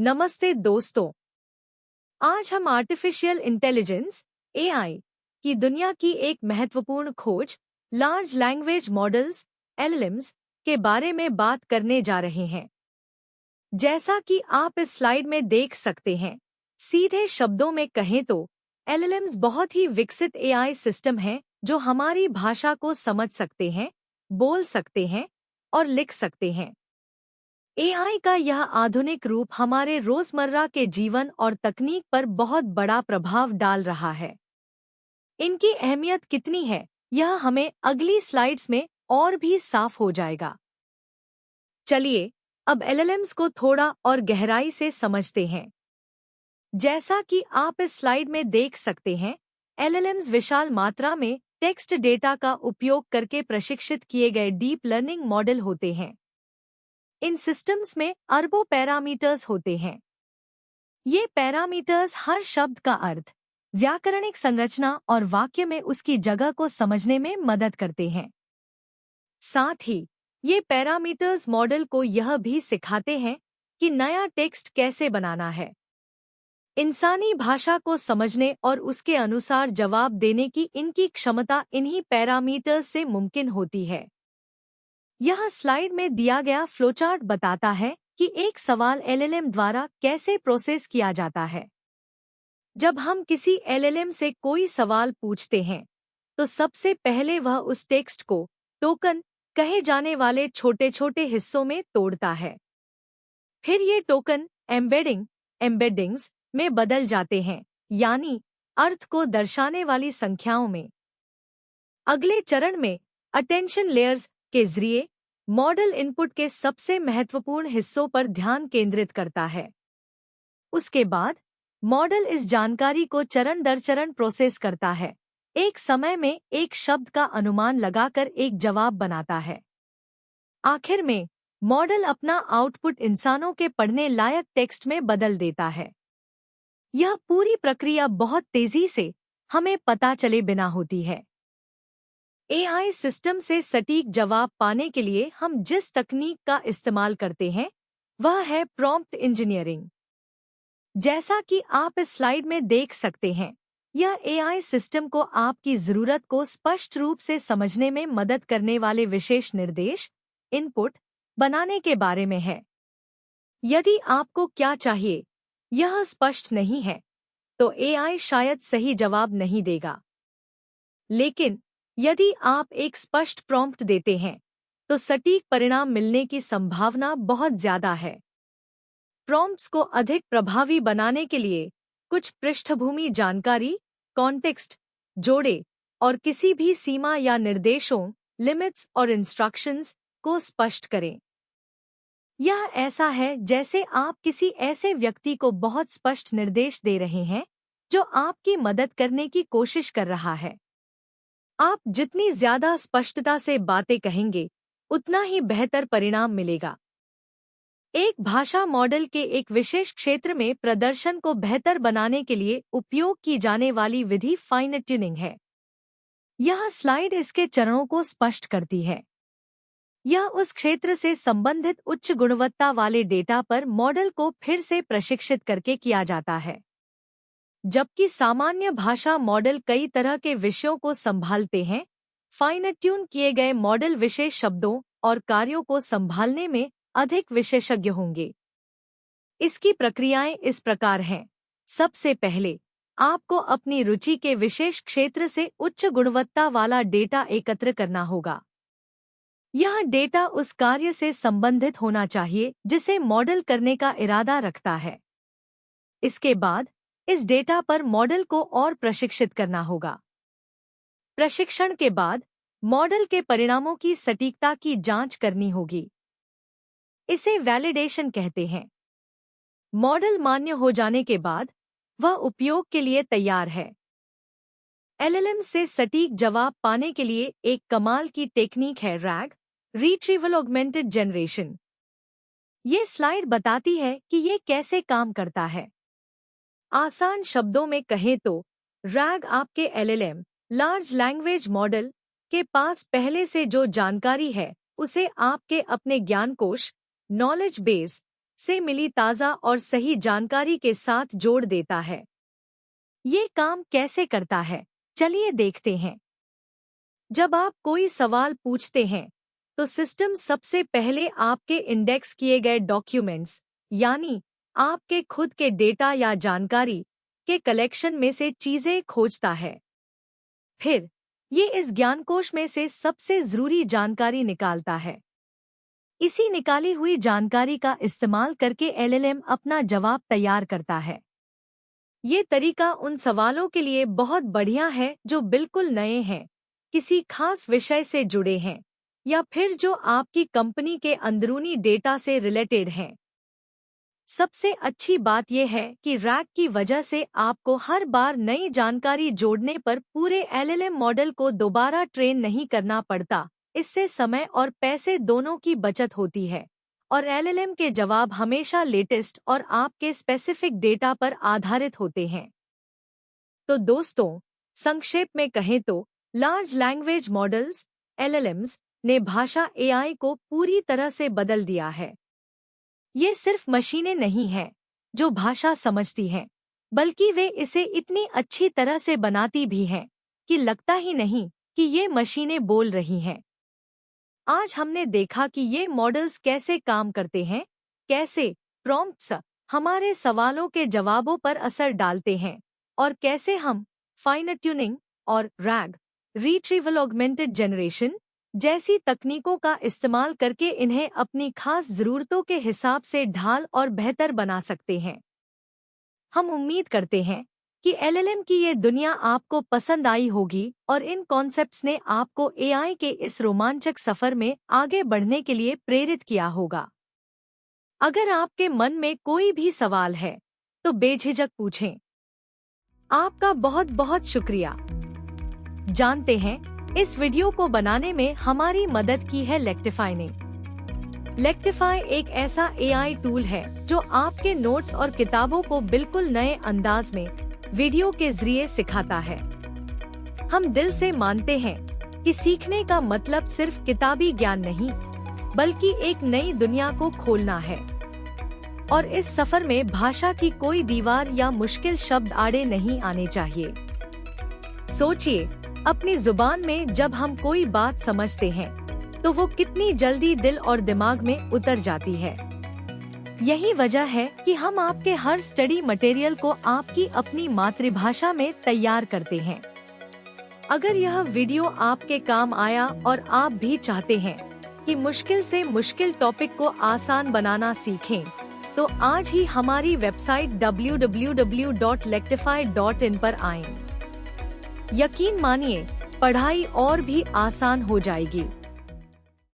नमस्ते दोस्तों। आज हम आर्टिफिशियल इंटेलिजेंस एआई की दुनिया की एक महत्वपूर्ण खोज लार्ज लैंग्वेज मॉडल्स एलएलएम्स के बारे में बात करने जा रहे हैं। जैसा कि आप इस स्लाइड में देख सकते हैं, सीधे शब्दों में कहें तो एलएलएम्स बहुत ही विकसित एआई सिस्टम हैं जो हमारी भाषा को समझ सकते हैं, बोल सकते हैं और लिख सकते हैं। एआई का यह आधुनिक रूप हमारे रोजमर्रा के जीवन और तकनीक पर बहुत बड़ा प्रभाव डाल रहा है। इनकी अहमियत कितनी है, यह हमें अगली स्लाइड्स में और भी साफ हो जाएगा। चलिए अब एलएलएम्स को थोड़ा और गहराई से समझते हैं। जैसा कि आप इस स्लाइड में देख सकते हैं, एलएलएम्स विशाल मात्रा में टेक्स्ट डेटा का उपयोग करके प्रशिक्षित किए गए डीप लर्निंग मॉडल होते हैं। इन सिस्टम्स में अरबों पैरामीटर्स होते हैं। ये पैरामीटर्स हर शब्द का अर्थ, व्याकरणिक संरचना और वाक्य में उसकी जगह को समझने में मदद करते हैं। साथ ही ये पैरामीटर्स मॉडल को यह भी सिखाते हैं कि नया टेक्स्ट कैसे बनाना है। इंसानी भाषा को समझने और उसके अनुसार जवाब देने की इनकी क्षमता इन्हीं पैरामीटर्स से मुमकिन होती है। यह स्लाइड में दिया गया फ्लोचार्ट बताता है कि एक सवाल एलएलएम द्वारा कैसे प्रोसेस किया जाता है। जब हम किसी एलएलएम से कोई सवाल पूछते हैं, तो सबसे पहले वह उस टेक्स्ट को टोकन कहे जाने वाले छोटे-छोटे हिस्सों में तोड़ता है। फिर ये टोकन एम्बेडिंग्स में बदल जाते हैं, यानी अर्थ को दर्शाने वाली संख्याओं में। अगले चरण में अटेंशन लेयर्स के जरिए मॉडल इनपुट के सबसे महत्वपूर्ण हिस्सों पर ध्यान केंद्रित करता है। उसके बाद मॉडल इस जानकारी को चरण दर चरण प्रोसेस करता है, एक समय में एक शब्द का अनुमान लगाकर एक जवाब बनाता है। आखिर में मॉडल अपना आउटपुट इंसानों के पढ़ने लायक टेक्स्ट में बदल देता है। यह पूरी प्रक्रिया बहुत तेजी से हमें पता चले बिना होती है। एआई सिस्टम से सटीक जवाब पाने के लिए हम जिस तकनीक का इस्तेमाल करते हैं, वह है प्रॉम्प्ट इंजीनियरिंग। जैसा कि आप इस स्लाइड में देख सकते हैं, यह एआई सिस्टम को आपकी ज़रूरत को स्पष्ट रूप से समझने में मदद करने वाले विशेष निर्देश, इनपुट बनाने के बारे में है। यदि आपको क्या चाहिए, यह स्पष्ट नहीं है, तो एआई शायद सही जवाब नहीं देगा। लेकिन यदि आप एक स्पष्ट प्रॉम्प्ट देते हैं, तो सटीक परिणाम मिलने की संभावना बहुत ज्यादा है। प्रॉम्प्ट्स को अधिक प्रभावी बनाने के लिए कुछ पृष्ठभूमि जानकारी, कॉन्टेक्स्ट जोड़े और किसी भी सीमा या निर्देशों, लिमिट्स और इंस्ट्रक्शंस को स्पष्ट करें। यह ऐसा है जैसे आप किसी ऐसे व्यक्ति को बहुत स्पष्ट निर्देश दे रहे हैं जो आपकी मदद करने की कोशिश कर रहा है। आप जितनी ज्यादा स्पष्टता से बातें कहेंगे, उतना ही बेहतर परिणाम मिलेगा। एक भाषा मॉडल के एक विशेष क्षेत्र में प्रदर्शन को बेहतर बनाने के लिए उपयोग की जाने वाली विधि फाइन ट्यूनिंग है। यह स्लाइड इसके चरणों को स्पष्ट करती है। यह उस क्षेत्र से संबंधित उच्च गुणवत्ता वाले डेटा पर मॉडल को फिर से प्रशिक्षित करके किया जाता है, जबकि सामान्य भाषा मॉडल कई तरह के विषयों को संभालते हैं। फाइन ट्यून किए गए मॉडल विशेष शब्दों और कार्यों को संभालने में अधिक विशेषज्ञ होंगे। इसकी प्रक्रियाएं इस प्रकार हैं। सबसे पहले आपको अपनी रुचि के विशेष क्षेत्र से उच्च गुणवत्ता वाला डेटा एकत्र करना होगा। यह डेटा उस कार्य से संबंधित होना चाहिए जिसे मॉडल करने का इरादा रखता है। इसके बाद इस डेटा पर मॉडल को और प्रशिक्षित करना होगा। प्रशिक्षण के बाद मॉडल के परिणामों की सटीकता की जांच करनी होगी। इसे वैलिडेशन कहते हैं। मॉडल मान्य हो जाने के बाद वह उपयोग के लिए तैयार है। एलएलएम से सटीक जवाब पाने के लिए एक कमाल की टेक्निक है रैग, रिट्रीवल ऑगमेंटेड जनरेशन। ये स्लाइड बताती है कि ये कैसे काम करता है। आसान शब्दों में कहें तो रैग आपके एलएलएम, लार्ज लैंग्वेज मॉडल, के पास पहले से जो जानकारी है, उसे आपके अपने ज्ञानकोश, नॉलेज बेस से मिली ताज़ा और सही जानकारी के साथ जोड़ देता है। ये काम कैसे करता है, चलिए देखते हैं। जब आप कोई सवाल पूछते हैं, तो सिस्टम सबसे पहले आपके इंडेक्स किए गए डॉक्यूमेंट्स, यानी आपके खुद के डेटा या जानकारी के कलेक्शन में से चीजें खोजता है। फिर ये इस ज्ञानकोश में से सबसे जरूरी जानकारी निकालता है। इसी निकाली हुई जानकारी का इस्तेमाल करके एलएलएम अपना जवाब तैयार करता है। ये तरीका उन सवालों के लिए बहुत बढ़िया है जो बिल्कुल नए हैं, किसी खास विषय से जुड़े हैं, या फिर जो आपकी कंपनी के अंदरूनी डेटा से रिलेटेड हैं। सबसे अच्छी बात यह है कि रैग की वजह से आपको हर बार नई जानकारी जोड़ने पर पूरे एलएलएम मॉडल को दोबारा ट्रेन नहीं करना पड़ता। इससे समय और पैसे दोनों की बचत होती है और एलएलएम के जवाब हमेशा लेटेस्ट और आपके स्पेसिफिक डेटा पर आधारित होते हैं। तो दोस्तों, संक्षेप में कहें तो लार्ज लैंग्वेज मॉडल्स (LLMs) ने भाषा AI को पूरी तरह से बदल दिया है। ये सिर्फ मशीनें नहीं हैं जो भाषा समझती हैं, बल्कि वे इसे इतनी अच्छी तरह से बनाती भी हैं कि लगता ही नहीं कि ये मशीनें बोल रही हैं। आज हमने देखा कि ये मॉडल्स कैसे काम करते हैं, कैसे प्रॉम्प्ट्स हमारे सवालों के जवाबों पर असर डालते हैं और कैसे हम फाइन ट्यूनिंग और RAG (Retrieval Augmented Generation) जैसी तकनीकों का इस्तेमाल करके इन्हें अपनी खास ज़रूरतों के हिसाब से ढाल और बेहतर बना सकते हैं। हम उम्मीद करते हैं कि LLM की ये दुनिया आपको पसंद आई होगी और इन कॉन्सेप्ट्स ने आपको AI के इस रोमांचक सफ़र में आगे बढ़ने के लिए प्रेरित किया होगा। अगर आपके मन में कोई भी सवाल है, तो बेझिझक पूछें। आपका बहुत बहुत शुक्रिया। जानते हैं, इस वीडियो को बनाने में हमारी मदद की है लेक्टिफाई ने। लेक्टिफाई एक ऐसा AI टूल है जो आपके नोट्स और किताबों को बिल्कुल नए अंदाज में वीडियो के जरिए सिखाता है। हम दिल से मानते हैं कि सीखने का मतलब सिर्फ किताबी ज्ञान नहीं, बल्कि एक नई दुनिया को खोलना है। और इस सफर में भाषा की कोई दीवार या मुश्किल शब्द आड़े नहीं आने चाहिए। सोचिए, अपनी जुबान में जब हम कोई बात समझते हैं, तो वो कितनी जल्दी दिल और दिमाग में उतर जाती है। यही वजह है कि हम आपके हर स्टडी मटेरियल को आपकी अपनी मातृभाषा में तैयार करते हैं। अगर यह वीडियो आपके काम आया और आप भी चाहते हैं कि मुश्किल से मुश्किल टॉपिक को आसान बनाना सीखें, तो आज ही हमारी वेबसाइट www.lectify.in पर आएं। यकीन मानिए, पढ़ाई और भी आसान हो जाएगी।